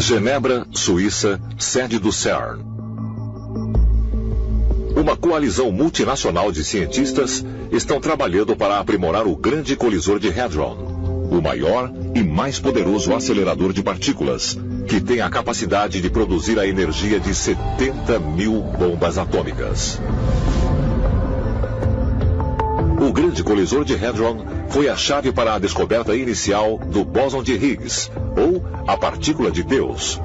Genebra, Suíça, sede do CERN. Uma coalizão multinacional de cientistas estão trabalhando para aprimorar o Grande Colisor de Hadron, o maior e mais poderoso acelerador de partículas, que tem a capacidade de produzir a energia de 70 mil bombas atômicas. O Grande Colisor de Hadron foi a chave para a descoberta inicial do bóson de Higgs, ou a partícula de Deus.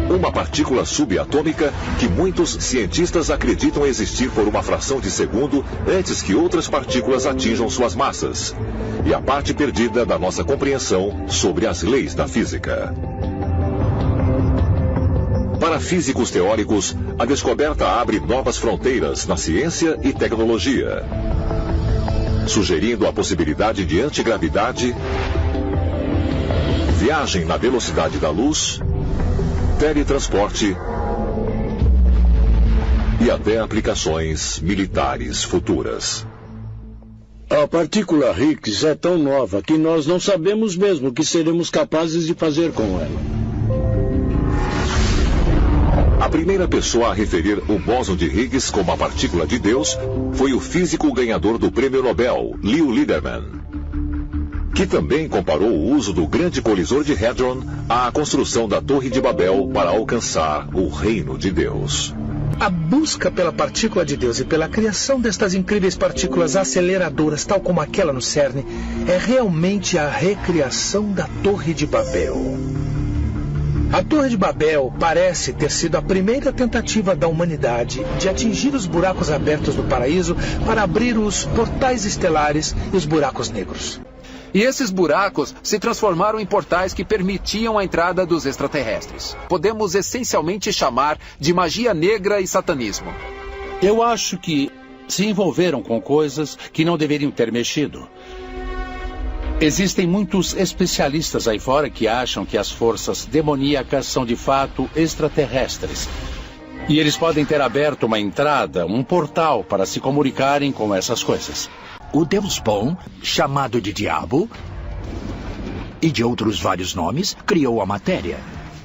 Uma partícula subatômica que muitos cientistas acreditam existir por uma fração de segundo antes que outras partículas atinjam suas massas. E a parte perdida da nossa compreensão sobre as leis da física. Para físicos teóricos, a descoberta abre novas fronteiras na ciência e tecnologia, sugerindo a possibilidade de antigravidade, viagem na velocidade da luz, teletransporte e até aplicações militares futuras. A partícula Higgs é tão nova que nós não sabemos mesmo o que seremos capazes de fazer com ela. A primeira pessoa a referir o bóson de Higgs como a partícula de Deus foi o físico ganhador do Prêmio Nobel, Leo Liederman, que também comparou o uso do Grande Colisor de Hadron à construção da Torre de Babel para alcançar o reino de Deus. A busca pela partícula de Deus e pela criação destas incríveis partículas aceleradoras, tal como aquela no CERN, é realmente a recriação da Torre de Babel. A Torre de Babel parece ter sido a primeira tentativa da humanidade de atingir os buracos abertos do paraíso para abrir os portais estelares e os buracos negros. E esses buracos se transformaram em portais que permitiam a entrada dos extraterrestres. Podemos essencialmente chamar de magia negra e satanismo. Eu acho que se envolveram com coisas que não deveriam ter mexido. Existem muitos especialistas aí fora que acham que as forças demoníacas são de fato extraterrestres. E eles podem ter aberto uma entrada, um portal para se comunicarem com essas coisas. O Deus Bom, chamado de Diabo, e de outros vários nomes, criou a matéria.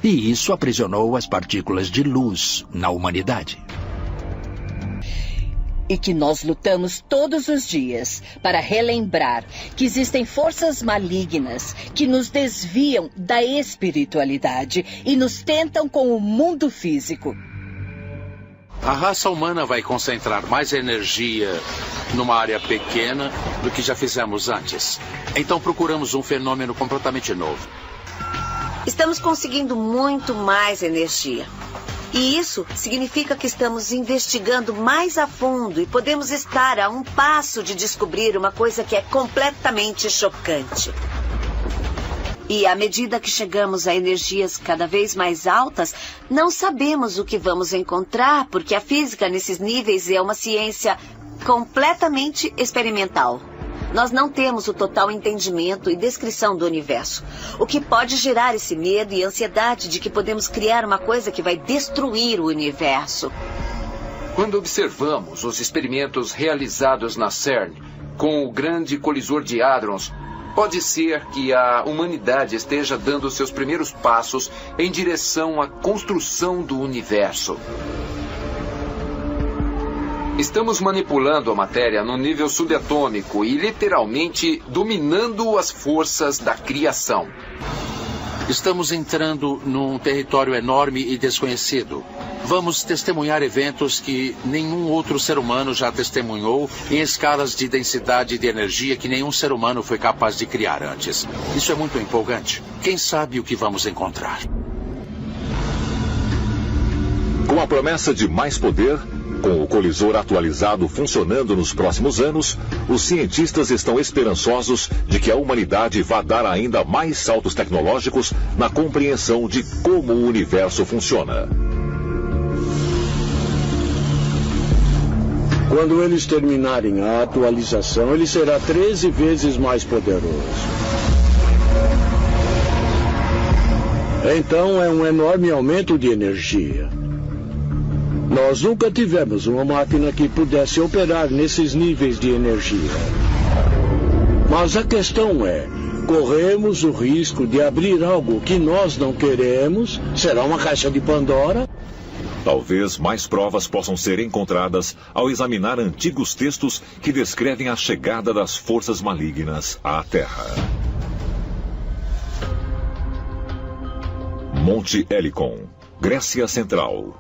E isso aprisionou as partículas de luz na humanidade. E que nós lutamos todos os dias para relembrar que existem forças malignas que nos desviam da espiritualidade e nos tentam com o mundo físico. A raça humana vai concentrar mais energia numa área pequena do que já fizemos antes. Então procuramos um fenômeno completamente novo. Estamos conseguindo muito mais energia. E isso significa que estamos investigando mais a fundo e podemos estar a um passo de descobrir uma coisa que é completamente chocante. E à medida que chegamos a energias cada vez mais altas, não sabemos o que vamos encontrar, porque a física nesses níveis é uma ciência completamente experimental. Nós não temos o total entendimento e descrição do universo, o que pode gerar esse medo e ansiedade de que podemos criar uma coisa que vai destruir o universo. Quando observamos os experimentos realizados na CERN com o Grande Colisor de Hadrons, pode ser que a humanidade esteja dando seus primeiros passos em direção à construção do universo. Estamos manipulando a matéria no nível subatômico e literalmente dominando as forças da criação. Estamos entrando num território enorme e desconhecido. Vamos testemunhar eventos que nenhum outro ser humano já testemunhou em escalas de densidade de energia que nenhum ser humano foi capaz de criar antes. Isso é muito empolgante. Quem sabe o que vamos encontrar? Com a promessa de mais poder, com o colisor atualizado funcionando nos próximos anos, os cientistas estão esperançosos de que a humanidade vá dar ainda mais saltos tecnológicos na compreensão de como o universo funciona. Quando eles terminarem a atualização, ele será 13 vezes mais poderoso. Então é um enorme aumento de energia. Nós nunca tivemos uma máquina que pudesse operar nesses níveis de energia. Mas a questão é, corremos o risco de abrir algo que nós não queremos. Será uma caixa de Pandora? Talvez mais provas possam ser encontradas ao examinar antigos textos que descrevem a chegada das forças malignas à Terra. Monte Helicon, Grécia Central.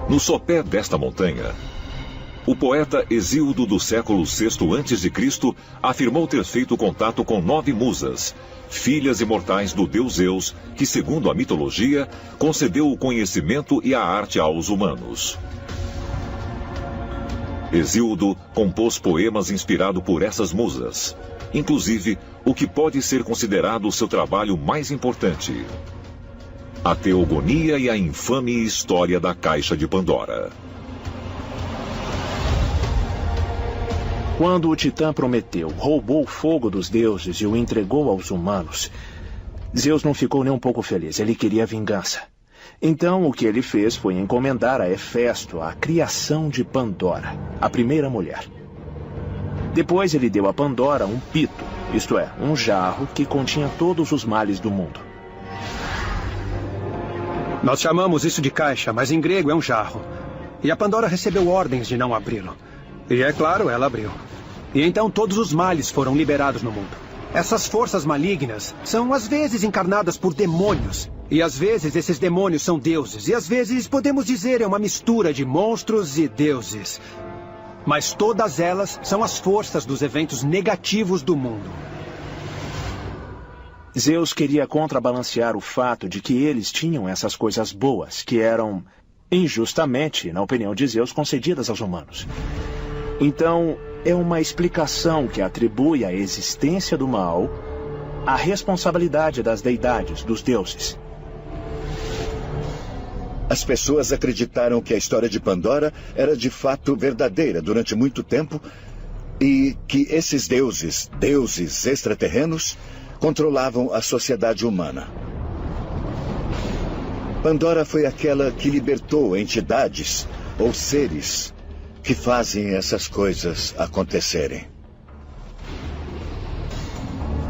No sopé desta montanha, o poeta Hesíodo do século VI a.C. afirmou ter feito contato com 9 musas, filhas imortais do deus Zeus, que, segundo a mitologia, concedeu o conhecimento e a arte aos humanos. Hesíodo compôs poemas inspirado por essas musas, inclusive o que pode ser considerado o seu trabalho mais importante, A Teogonia e a Infame História da Caixa de Pandora. Quando o Titã Prometeu roubou o fogo dos deuses e o entregou aos humanos, Zeus não ficou nem um pouco feliz. Ele queria vingança. Então, o que ele fez foi encomendar a Hefesto a criação de Pandora, a primeira mulher. Depois, ele deu a Pandora um pito, isto é, um jarro que continha todos os males do mundo. Nós chamamos isso de caixa, mas em grego é um jarro. E a Pandora recebeu ordens de não abri-lo. E é claro, ela abriu. E então todos os males foram liberados no mundo. Essas forças malignas são às vezes encarnadas por demônios. E às vezes esses demônios são deuses. E às vezes podemos dizer é uma mistura de monstros e deuses. Mas todas elas são as forças dos eventos negativos do mundo. Zeus queria contrabalancear o fato de que eles tinham essas coisas boas, que eram injustamente, na opinião de Zeus, concedidas aos humanos. Então, é uma explicação que atribui a existência do mal à responsabilidade das deidades, dos deuses. As pessoas acreditaram que a história de Pandora era de fato verdadeira durante muito tempo e que esses deuses extraterrenos, controlavam a sociedade humana. Pandora foi aquela que libertou entidades ou seres que fazem essas coisas acontecerem.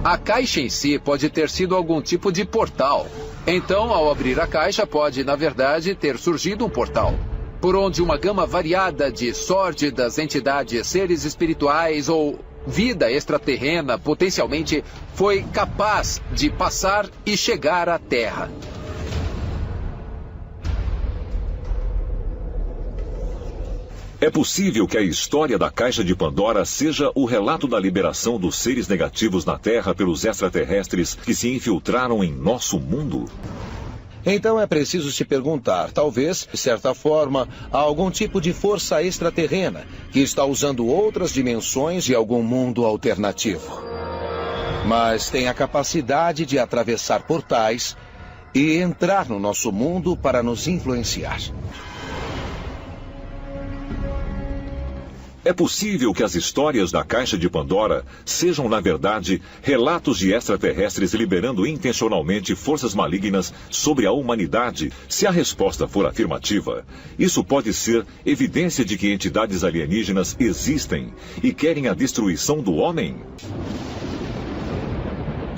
A caixa em si pode ter sido algum tipo de portal. Então, ao abrir a caixa, pode, na verdade, ter surgido um portal, por onde uma gama variada de sórdidas entidades, seres espirituais ou vida extraterrena potencialmente foi capaz de passar e chegar à Terra. É possível que a história da Caixa de Pandora seja o relato da liberação dos seres negativos na Terra pelos extraterrestres que se infiltraram em nosso mundo? Então é preciso se perguntar, talvez, de certa forma, há algum tipo de força extraterrena que está usando outras dimensões e algum mundo alternativo. Mas tem a capacidade de atravessar portais e entrar no nosso mundo para nos influenciar. É possível que as histórias da Caixa de Pandora sejam, na verdade, relatos de extraterrestres liberando intencionalmente forças malignas sobre a humanidade? Se a resposta for afirmativa, isso pode ser evidência de que entidades alienígenas existem e querem a destruição do homem?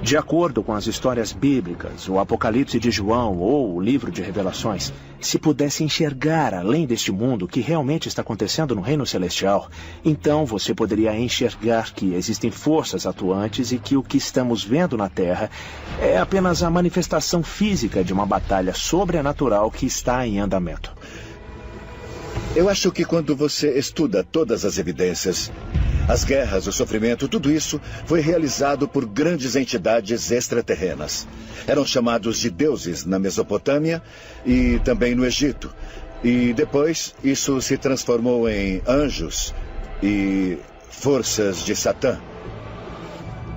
De acordo com as histórias bíblicas, o Apocalipse de João ou o Livro de Revelações, se pudesse enxergar além deste mundo o que realmente está acontecendo no Reino Celestial, então você poderia enxergar que existem forças atuantes e que o que estamos vendo na Terra é apenas a manifestação física de uma batalha sobrenatural que está em andamento. Eu acho que quando você estuda todas as evidências, as guerras, o sofrimento, tudo isso foi realizado por grandes entidades extraterrenas. Eram chamados de deuses na Mesopotâmia e também no Egito. E depois isso se transformou em anjos e forças de Satã.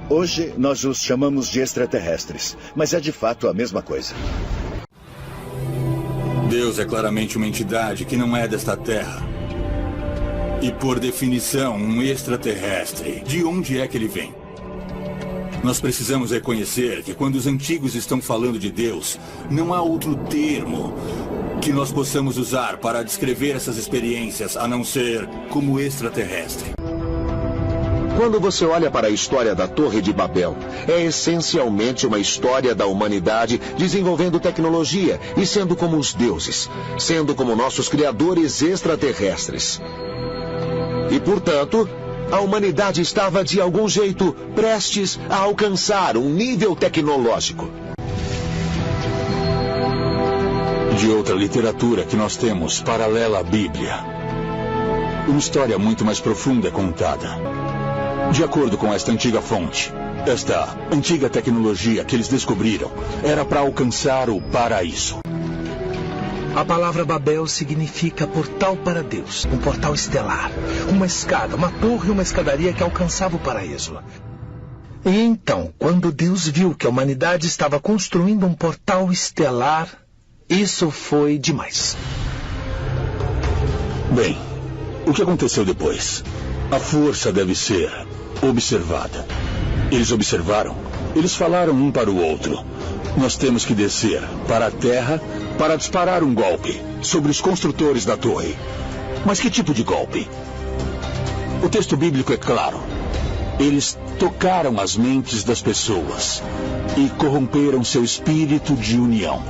Hoje nós os chamamos de extraterrestres, mas é de fato a mesma coisa. Deus é claramente uma entidade que não é desta terra. E por definição, um extraterrestre. De onde é que ele vem? Nós precisamos reconhecer que quando os antigos estão falando de Deus, não há outro termo que nós possamos usar para descrever essas experiências a não ser como extraterrestre. Quando você olha para a história da Torre de Babel, é essencialmente uma história da humanidade desenvolvendo tecnologia e sendo como os deuses, sendo como nossos criadores extraterrestres. E, portanto, a humanidade estava, de algum jeito, prestes a alcançar um nível tecnológico. De outra literatura que nós temos, paralela à Bíblia, uma história muito mais profunda é contada. De acordo com esta antiga fonte, esta antiga tecnologia que eles descobriram era para alcançar o paraíso. A palavra Babel significa portal para Deus, um portal estelar, uma escada, uma torre e uma escadaria que alcançava o paraíso. E então, quando Deus viu que a humanidade estava construindo um portal estelar, isso foi demais. Bem, o que aconteceu depois? A força deve ser observada. Eles observaram, eles falaram um para o outro. Nós temos que descer para a terra para disparar um golpe sobre os construtores da torre. Mas que tipo de golpe? O texto bíblico é claro. Eles tocaram as mentes das pessoas e corromperam seu espírito de união.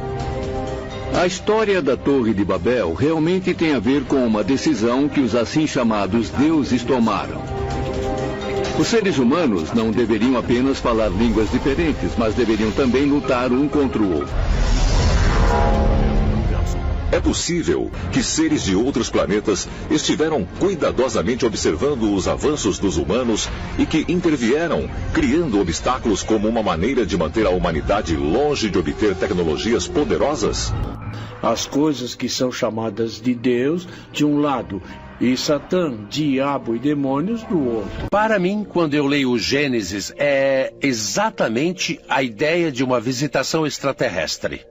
A história da Torre de Babel realmente tem a ver com uma decisão que os assim chamados deuses tomaram. Os seres humanos não deveriam apenas falar línguas diferentes, mas deveriam também lutar um contra o outro. É possível que seres de outros planetas estiveram cuidadosamente observando os avanços dos humanos e que intervieram, criando obstáculos como uma maneira de manter a humanidade longe de obter tecnologias poderosas? As coisas que são chamadas de Deus, de um lado, e Satã, diabo e demônios do outro. Para mim, quando eu leio o Gênesis, é exatamente a ideia de uma visitação extraterrestre.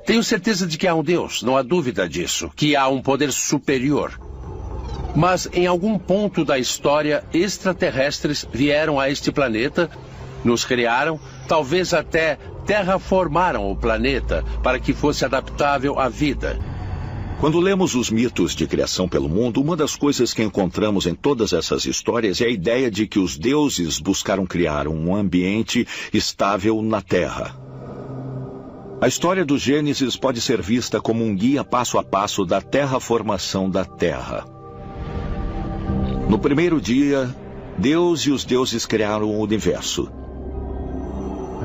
Tenho certeza de que há um Deus, não há dúvida disso, que há um poder superior. Mas em algum ponto da história, extraterrestres vieram a este planeta, nos criaram, talvez até terraformaram o planeta para que fosse adaptável à vida. Quando lemos os mitos de criação pelo mundo, uma das coisas que encontramos em todas essas histórias é a ideia de que os deuses buscaram criar um ambiente estável na Terra. A história do Gênesis pode ser vista como um guia passo a passo da terraformação da Terra. No primeiro dia, Deus e os deuses criaram o universo.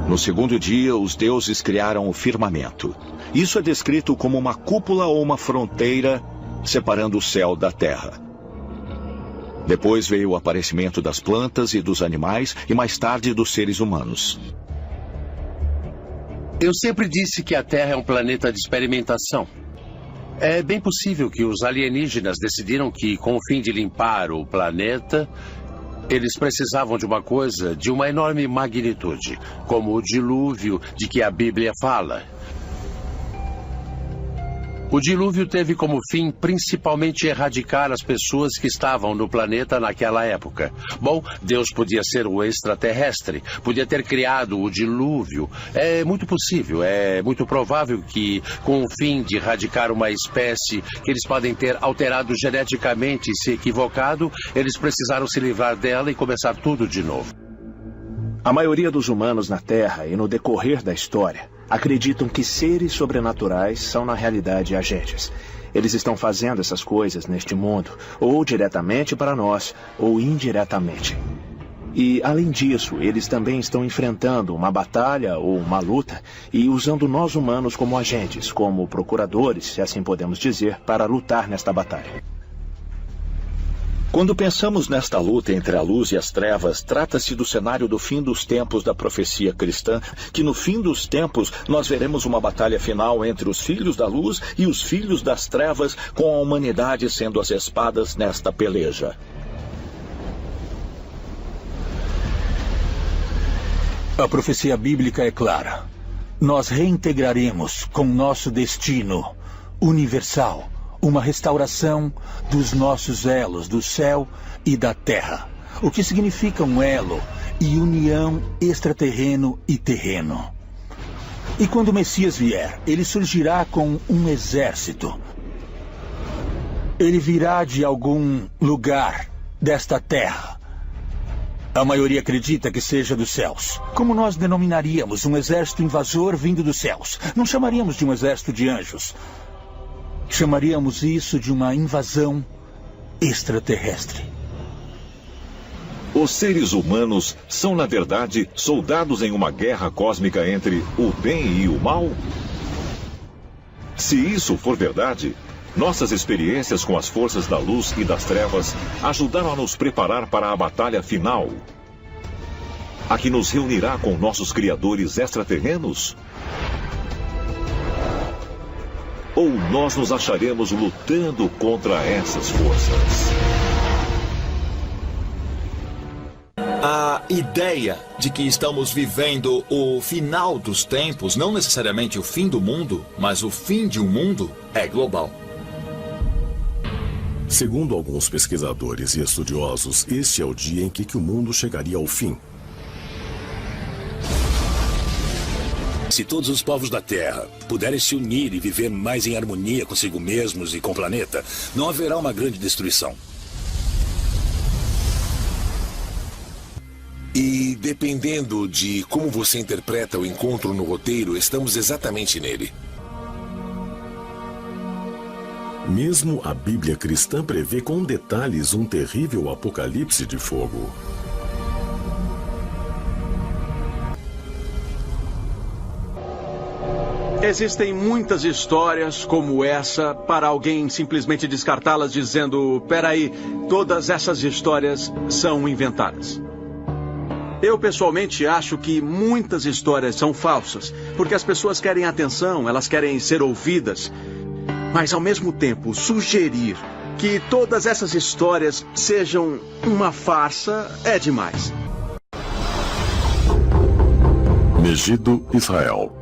No segundo dia, os deuses criaram o firmamento. Isso é descrito como uma cúpula ou uma fronteira separando o céu da terra. Depois veio o aparecimento das plantas e dos animais e mais tarde dos seres humanos. Eu sempre disse que a Terra é um planeta de experimentação. É bem possível que os alienígenas decidiram que, com o fim de limpar o planeta, eles precisavam de uma coisa de uma enorme magnitude, como o dilúvio de que a Bíblia fala. O dilúvio teve como fim principalmente erradicar as pessoas que estavam no planeta naquela época. Bom, Deus podia ser o extraterrestre, podia ter criado o dilúvio. É muito possível, é muito provável que, com o fim de erradicar uma espécie que eles podem ter alterado geneticamente e se equivocado, eles precisaram se livrar dela e começar tudo de novo. A maioria dos humanos na Terra e no decorrer da história acreditam que seres sobrenaturais são na realidade agentes. Eles estão fazendo essas coisas neste mundo, ou diretamente para nós, ou indiretamente. E, além disso, eles também estão enfrentando uma batalha ou uma luta e usando nós humanos como agentes, como procuradores, se assim podemos dizer, para lutar nesta batalha. Quando pensamos nesta luta entre a luz e as trevas, trata-se do cenário do fim dos tempos da profecia cristã, que no fim dos tempos nós veremos uma batalha final entre os filhos da luz e os filhos das trevas, com a humanidade sendo as espadas nesta peleja. A profecia bíblica é clara. Nós reintegraremos com nosso destino universal uma restauração dos nossos elos do céu e da terra. O que significa um elo e união extraterreno e terreno. E quando o Messias vier, ele surgirá com um exército. Ele virá de algum lugar desta terra. A maioria acredita que seja dos céus. Como nós denominaríamos um exército invasor vindo dos céus? Não chamaríamos de um exército de anjos. Chamaríamos isso de uma invasão extraterrestre. Os seres humanos são, na verdade, soldados em uma guerra cósmica entre o bem e o mal? Se isso for verdade, nossas experiências com as forças da luz e das trevas ajudaram a nos preparar para a batalha final, a que nos reunirá com nossos criadores extraterrenos? Ou nós nos acharemos lutando contra essas forças? A ideia de que estamos vivendo o final dos tempos, não necessariamente o fim do mundo, mas o fim de um mundo, é global. Segundo alguns pesquisadores e estudiosos, este é o dia em que o mundo chegaria ao fim. Se todos os povos da Terra puderem se unir e viver mais em harmonia consigo mesmos e com o planeta, não haverá uma grande destruição. E dependendo de como você interpreta o encontro no roteiro, estamos exatamente nele. Mesmo a Bíblia cristã prevê com detalhes um terrível apocalipse de fogo. Existem muitas histórias como essa para alguém simplesmente descartá-las dizendo: peraí, todas essas histórias são inventadas. Eu pessoalmente acho que muitas histórias são falsas, porque as pessoas querem atenção, elas querem ser ouvidas. Mas ao mesmo tempo, sugerir que todas essas histórias sejam uma farsa é demais. Megido, Israel.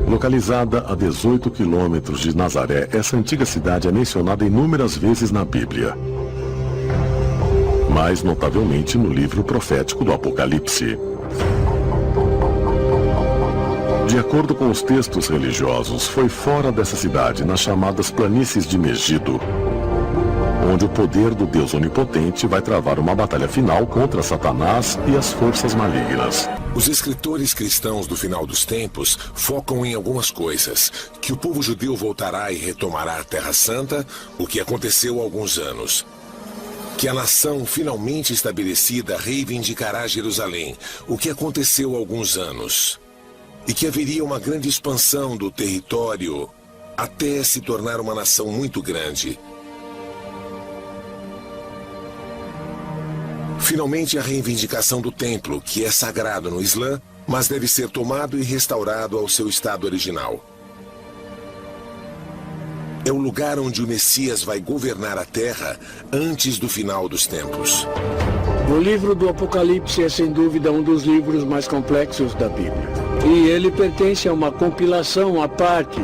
Localizada a 18 quilômetros de Nazaré, essa antiga cidade é mencionada inúmeras vezes na Bíblia. Mais notavelmente no livro profético do Apocalipse. De acordo com os textos religiosos, foi fora dessa cidade, nas chamadas planícies de Megido, onde o poder do Deus Onipotente vai travar uma batalha final contra Satanás e as forças malignas. Os escritores cristãos do final dos tempos focam em algumas coisas: que o povo judeu voltará e retomará a Terra Santa, o que aconteceu há alguns anos. Que a nação finalmente estabelecida reivindicará Jerusalém, o que aconteceu há alguns anos. E que haveria uma grande expansão do território até se tornar uma nação muito grande. Finalmente, a reivindicação do templo, que é sagrado no Islã, mas deve ser tomado e restaurado ao seu estado original. É o lugar onde o Messias vai governar a Terra antes do final dos tempos. O livro do Apocalipse é sem dúvida um dos livros mais complexos da Bíblia. E ele pertence a uma compilação à parte,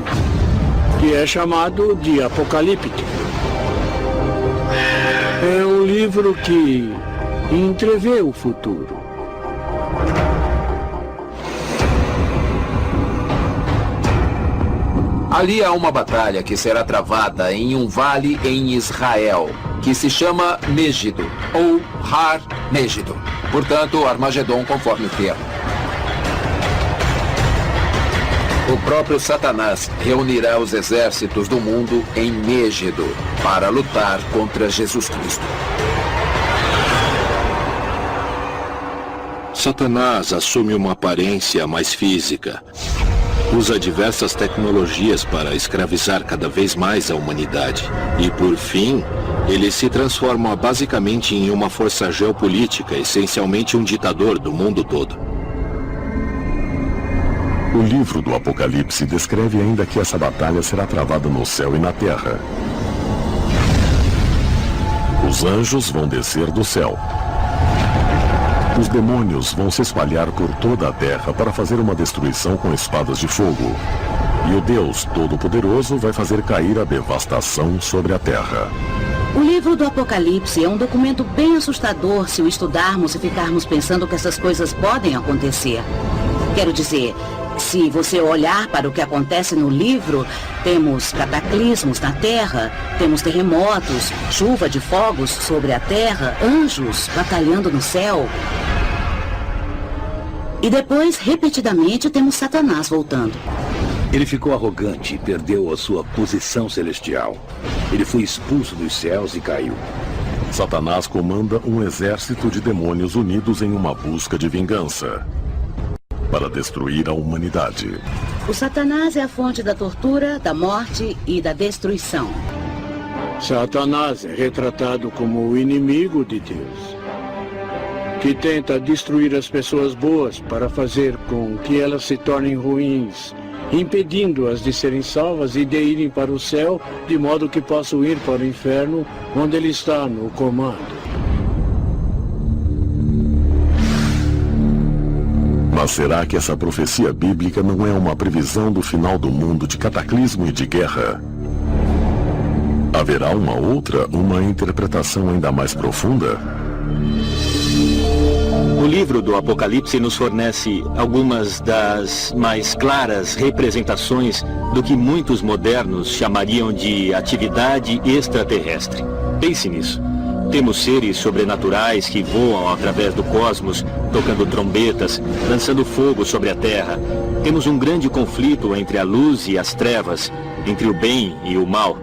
que é chamado de Apocalíptico. É um livro que entrevê o futuro. Ali há uma batalha que será travada em um vale em Israel, que se chama Megido, ou Har Megido. Portanto, Armagedon conforme o termo. O próprio Satanás reunirá os exércitos do mundo em Megido para lutar contra Jesus Cristo. Satanás assume uma aparência mais física. Usa diversas tecnologias para escravizar cada vez mais a humanidade. E, por fim, ele se transforma basicamente em uma força geopolítica, essencialmente um ditador do mundo todo. O livro do Apocalipse descreve ainda que essa batalha será travada no céu e na terra. Os anjos vão descer do céu. Os demônios vão se espalhar por toda a terra para fazer uma destruição com espadas de fogo. E o Deus Todo-Poderoso vai fazer cair a devastação sobre a terra. O livro do Apocalipse é um documento bem assustador se o estudarmos e ficarmos pensando que essas coisas podem acontecer. Quero dizer, Se você olhar para o que acontece no livro, temos cataclismos na Terra, temos terremotos, chuva de fogos sobre a Terra, anjos batalhando no céu. E depois, repetidamente, temos Satanás voltando. Ele ficou arrogante e perdeu a sua posição celestial. Ele foi expulso dos céus e caiu. Satanás comanda um exército de demônios unidos em uma busca de vingança para destruir a humanidade. O Satanás é a fonte da tortura, da morte e da destruição. Satanás é retratado como o inimigo de Deus, que tenta destruir as pessoas boas para fazer com que elas se tornem ruins, impedindo-as de serem salvas e de irem para o céu, de modo que possam ir para o inferno, onde ele está no comando. Mas será que essa profecia bíblica não é uma previsão do final do mundo, de cataclismo e de guerra? Haverá uma interpretação ainda mais profunda? O livro do Apocalipse nos fornece algumas das mais claras representações do que muitos modernos chamariam de atividade extraterrestre. Pense nisso. Temos seres sobrenaturais que voam através do cosmos, tocando trombetas, lançando fogo sobre a Terra. Temos um grande conflito entre a luz e as trevas, entre o bem e o mal.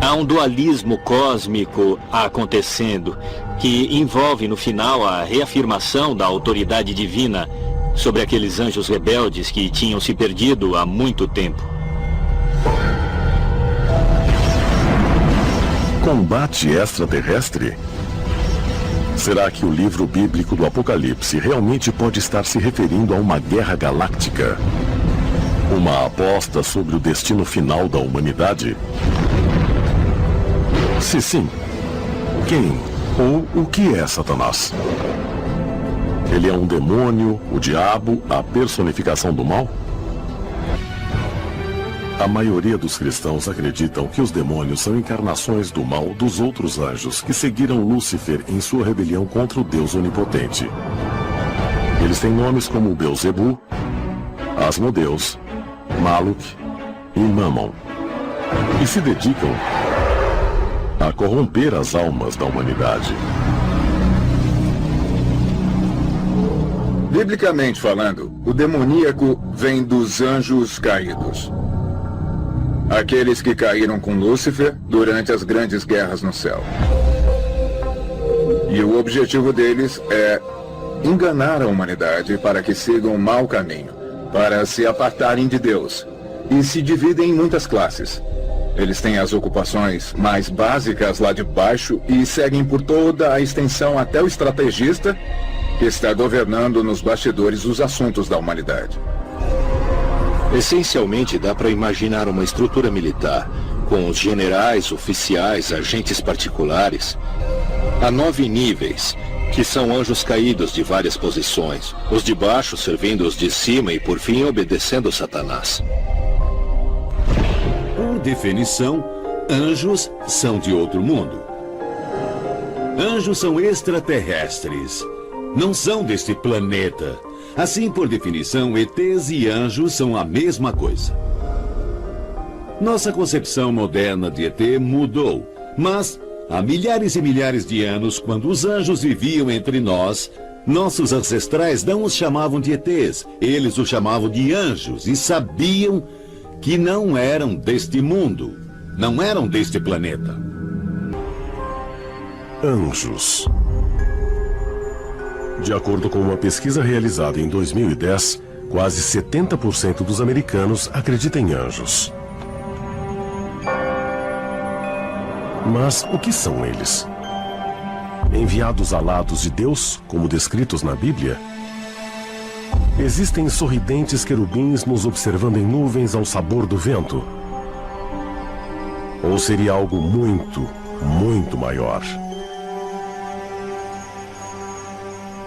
Há um dualismo cósmico acontecendo, que envolve no final a reafirmação da autoridade divina sobre aqueles anjos rebeldes que tinham se perdido há muito tempo. Combate extraterrestre? Será que o livro bíblico do Apocalipse realmente pode estar se referindo a uma guerra galáctica? Uma aposta sobre o destino final da humanidade? Se sim, quem ou o que é Satanás? Ele é um demônio, o diabo, a personificação do mal? A maioria dos cristãos acreditam que os demônios são encarnações do mal dos outros anjos que seguiram Lúcifer em sua rebelião contra o Deus onipotente. Eles têm nomes como Beelzebu, Asmodeus, Maluk e Mammon, e se dedicam a corromper as almas da humanidade. Biblicamente falando, o demoníaco vem dos anjos caídos. Aqueles que caíram com Lúcifer durante as grandes guerras no céu. E o objetivo deles é enganar a humanidade para que sigam um mau caminho, para se apartarem de Deus. E se dividem em muitas classes. Eles têm as ocupações mais básicas lá de baixo e seguem por toda a extensão até o estrategista, que está governando nos bastidores os assuntos da humanidade. Essencialmente, dá para imaginar uma estrutura militar, com os generais, oficiais, agentes particulares. Há 9 níveis, que são anjos caídos de várias posições, os de baixo servindo os de cima e, por fim, obedecendo Satanás. Por definição, anjos são de outro mundo. Anjos são extraterrestres. Não são deste planeta. Assim, por definição, ETs e anjos são a mesma coisa. Nossa concepção moderna de ET mudou, mas há milhares e milhares de anos, quando os anjos viviam entre nós, nossos ancestrais não os chamavam de ETs, eles os chamavam de anjos e sabiam que não eram deste mundo, não eram deste planeta. Anjos. De acordo com uma pesquisa realizada em 2010, quase 70% dos americanos acreditam em anjos. Mas o que são eles? Enviados alados de Deus, como descritos na Bíblia? Existem sorridentes querubins nos observando em nuvens ao sabor do vento? Ou seria algo muito, muito maior?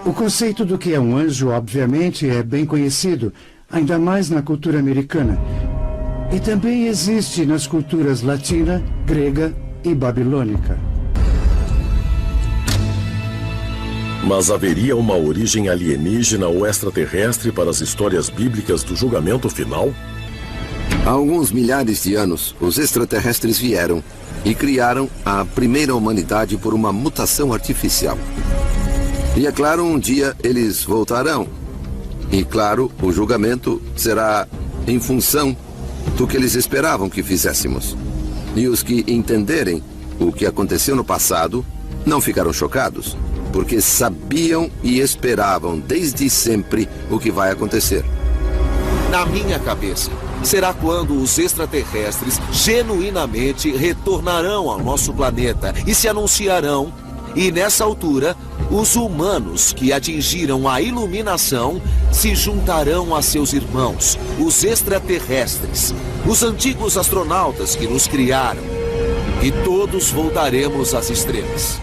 O conceito do que é um anjo, obviamente, é bem conhecido, ainda mais na cultura americana. E também existe nas culturas latina, grega e babilônica. Mas haveria uma origem alienígena ou extraterrestre para as histórias bíblicas do julgamento final? Há alguns milhares de anos, os extraterrestres vieram e criaram a primeira humanidade por uma mutação artificial. E é claro, um dia eles voltarão. E claro, o julgamento será em função do que eles esperavam que fizéssemos. E os que entenderem o que aconteceu no passado não ficaram chocados, porque sabiam e esperavam desde sempre o que vai acontecer. Na minha cabeça, será quando os extraterrestres genuinamente retornarão ao nosso planeta e se anunciarão. E nessa altura, os humanos que atingiram a iluminação se juntarão a seus irmãos, os extraterrestres, os antigos astronautas que nos criaram. E todos voltaremos às estrelas.